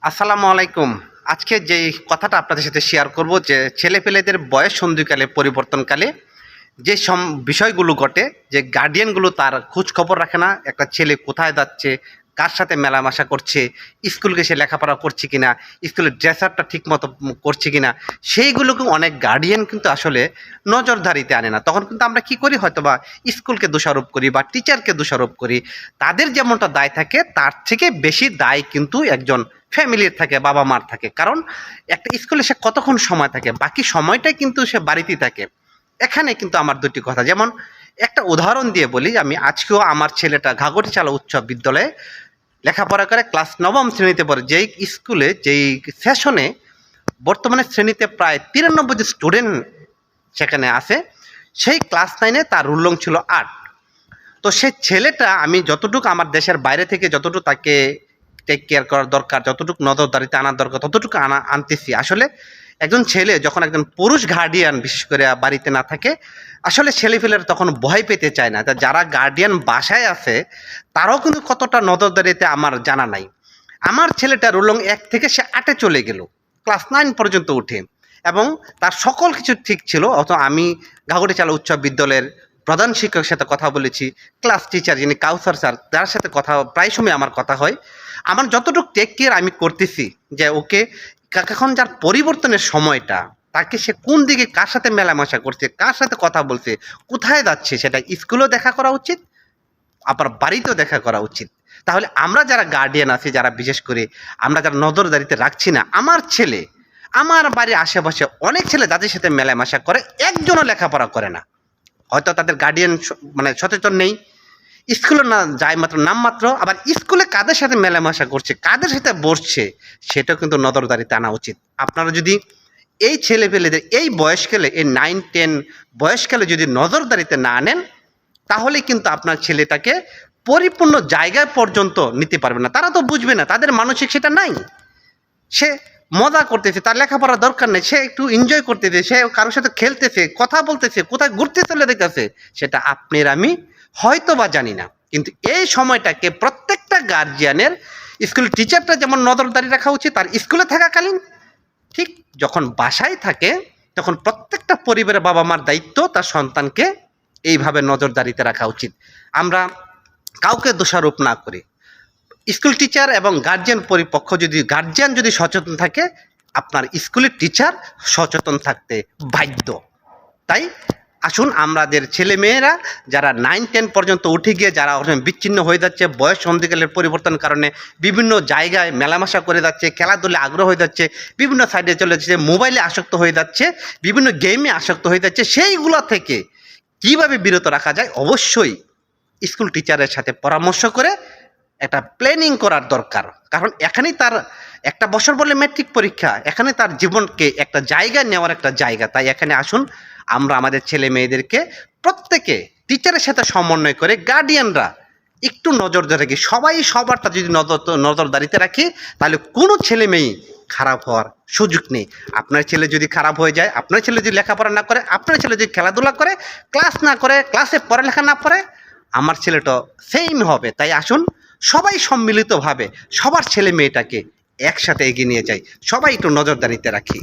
আসসালামু আলাইকুম। আজকে যেই কথাটা আপনাদের সাথে শেয়ার করব যে ছেলেপেলেদের বয়স সন্ধিকালে পরিবর্তনকালে যে বিষয়গুলো ঘটে, যে গার্ডিয়ানগুলো তার খোঁজ খবর রাখে না একটা ছেলে কোথায় যাচ্ছে, কার সাথে মেলামেশা করছে, স্কুলকে সে লেখাপড়া করছে কিনা, স্কুলের ড্রেস আপটা ঠিক মতো করছে কিনা, সেইগুলোকে অনেক গার্ডিয়ান কিন্তু আসলে নজরদারিতে আনে না। তখন কিন্তু আমরা কি করি, হয়তো বা স্কুলকে দোষারোপ করি বা টিচারকে দোষারোপ করি। তাদের যেমনটা দায় থাকে তার থেকে বেশি দায় কিন্তু একজন ফ্যামিলির থাকে, বাবা মার থাকে। কারণ একটা স্কুলে সে কতক্ষণ সময় থাকে, বাকি সময়টাই কিন্তু সে বাড়িতেই থাকে। এখানে কিন্তু আমার দুটি কথা, যেমন একটা উদাহরণ দিয়ে বলি, আমি আজকেও আমার ছেলেটা ঘাগটিচালা উচ্চ বিদ্যালয়ে লেখাপড়া করে ক্লাস 9ম শ্রেণীতে পড়ে। যেই স্কুলে যেই সেশনে বর্তমানে শ্রেণীতে প্রায় 93 জন স্টুডেন্ট সেখানে আছে, সেই ক্লাস 9-এ তার রোল নং ছিল 8। তো সেই ছেলেটা, আমি যতটুকু আমার দেশের বাইরে থেকে যতটুকু তাকে টেক কেয়ার করার দরকার, যতটুকু নজরদারিতে আনার দরকার ততটুকু আনতেছি। আসলে একজন ছেলে যখন একজন পুরুষ গার্ডিয়ান বিশেষ করে বাড়িতে না থাকে, আসলে ছেলেপেলেরা তখন ভয় পেতে চায় না। তা যারা গার্ডিয়ান বাসায় আছে তারাও কিন্তু কতটা নজরদারিতে আমার জানা নাই। আমার ছেলেটা রোল নং 1 থেকে সে 8-এ চলে গেল, ক্লাস 9 পর্যন্ত উঠে, এবং তার সকল কিছু ঠিক ছিল। অত আমি ঘাগটিচালা উচ্চ বিদ্যালয়ের প্রধান শিক্ষকের সাথে কথা বলেছি, ক্লাস টিচার যিনি কাউসার স্যার, তার সাথে কথা প্রায় সময় আমার কথা হয়। আমার যতটুকু টেক কেয়ার আমি করতেছি যে ওকে এখন যার পরিবর্তনের সময়টা, তাকে সে কোন দিকে কার সাথে মেলামেশা করছে, কার সাথে কথা বলছে, কোথায় যাচ্ছে, সেটা স্কুলেও দেখা করা উচিত, আবার বাড়িতেও দেখা করা উচিত। তাহলে আমরা যারা গার্ডিয়ান আছি, যারা বিশেষ করে আমরা যারা নজরদারিতে রাখছি না, আমার ছেলে, আমার বাড়ির আশেপাশে অনেক ছেলে যাদের সাথে মেলামেশা করে একজনও লেখাপড়া করে না, হয়তো তাদের গার্ডিয়ান মানে সচেতন নেই, স্কুলে না যায় মাত্র নামমাত্র, আবার স্কুলে কাদের সাথে মেলামেশা করছে, কাদের সাথে বসছে, সেটাও কিন্তু নজরদারিতে আনা উচিত। আপনারা যদি এই ছেলেপেলেদের এই বয়সকালে, এই 9-10 বয়সকালে যদি নজরদারিতে না আনেন, তাহলে কিন্তু আপনার ছেলেটাকে পরিপূর্ণ জায়গায় পর্যন্ত নিতে পারবে না। তারা তো বুঝবে না, তাদের মানসিক সেটা নাই। সে মজা করতেছে, তার লেখাপড়ার দরকার নেই, সে একটু এনজয় করতেছে, সে কারোর সাথে খেলতেছে, কথা বলতেছে, কোথায় ঘুরতে চলে যেতেছে, সেটা আপনার আমি হয়তো বা জানি না। কিন্তু এই সময়টাকে প্রত্যেকটা গার্জিয়ানের, স্কুল টিচারটা যেমন নজরদারি রাখা উচিত তার স্কুলে থাকাকালীন, ঠিক যখন বাসায় থাকে তখন প্রত্যেকটা পরিবারের বাবা মার দায়িত্ব তার সন্তানকে এইভাবে নজরদারিতে রাখা উচিত। আমরা কাউকে দোষারোপ না করি, স্কুল টিচার এবং গার্জিয়ান পরিপক্ষ যদি, গার্জিয়ান যদি সচেতন থাকে, আপনার স্কুলের টিচার সচেতন থাকতে বাধ্য। তাই আসুন আমাদের ছেলে মেয়েরা যারা 9-10 পর্যন্ত উঠে গিয়ে যারা বিচ্ছিন্ন হয়ে যাচ্ছে, বয়স সন্ধিকালের পরিবর্তনের কারণে বিভিন্ন জায়গায় মেলামেশা করে যাচ্ছে, খেলাধুলায় আগ্রহ হয়ে যাচ্ছে, বিভিন্ন সাইডে চলে যাচ্ছে, মোবাইলে আসক্ত হয়ে যাচ্ছে, বিভিন্ন গেমে আসক্ত হয়ে যাচ্ছে, সেইগুলো থেকে কিভাবে বিরত রাখা যায়, অবশ্যই স্কুল টিচারের সাথে পরামর্শ করে একটা প্ল্যানিং করার দরকার। কারণ এখানেই তার একটা বছর বলে ম্যাট্রিক পরীক্ষা, এখানে তার জীবনকে একটা জায়গা নেওয়ার একটা জায়গা। তাই এখানে আসুন আমরা আমাদের ছেলে মেয়েদেরকে প্রত্যেকে টিচারের সাথে সমন্বয় করে গার্ডিয়ানরা একটু নজর রাখি, সবাই সবারটা যদি নজরদারিতে রাখি, তাহলে কোনো ছেলে মেয়ে খারাপ হওয়ার সুযোগ নেই। আপনার ছেলে যদি খারাপ হয়ে যায়, আপনার ছেলে যদি লেখাপড়া না করে, আপনার ছেলে যদি খেলাধুলা করে, ক্লাস না করে, ক্লাসে পড়ালেখা না পড়ে, আমার ছেলেটা সেম হবে। তাই আসুন সবাই সম্মিলিতভাবে সবার ছেলে মেয়েটাকে একসাথে এগিয়ে নিয়ে যাই, সবাই একটু নজরদারিতে রাখি।